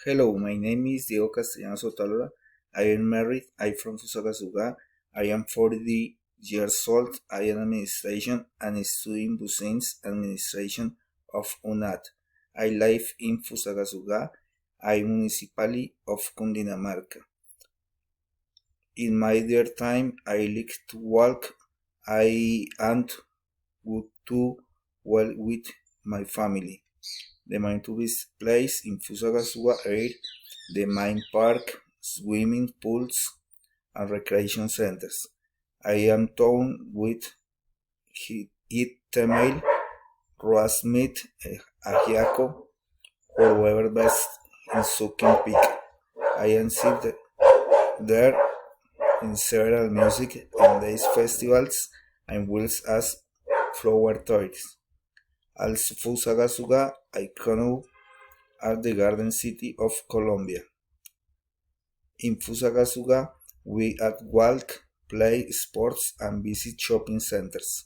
Hello, my name is Diego Castellanos Otalora. I am married. I'm from Fusagasugá. I am 40 years old. I am administration and studying business administration of UNAT. I live in Fusagasugá, a municipality of Cundinamarca. In my dear time, I like to walk. I and go to well with my family. The main tourist place in Fusagasugá are the main park, swimming pools, and recreation centers. I am town with eat tamale, roast meat, ajiaco, or whatever best in sucking pig. I am sit there in several music and days festivals and wills as flower toys. Also Fusagasugá, icon at the Garden City of Colombia. In Fusagasugá, we at walk, play sports, and visit shopping centers.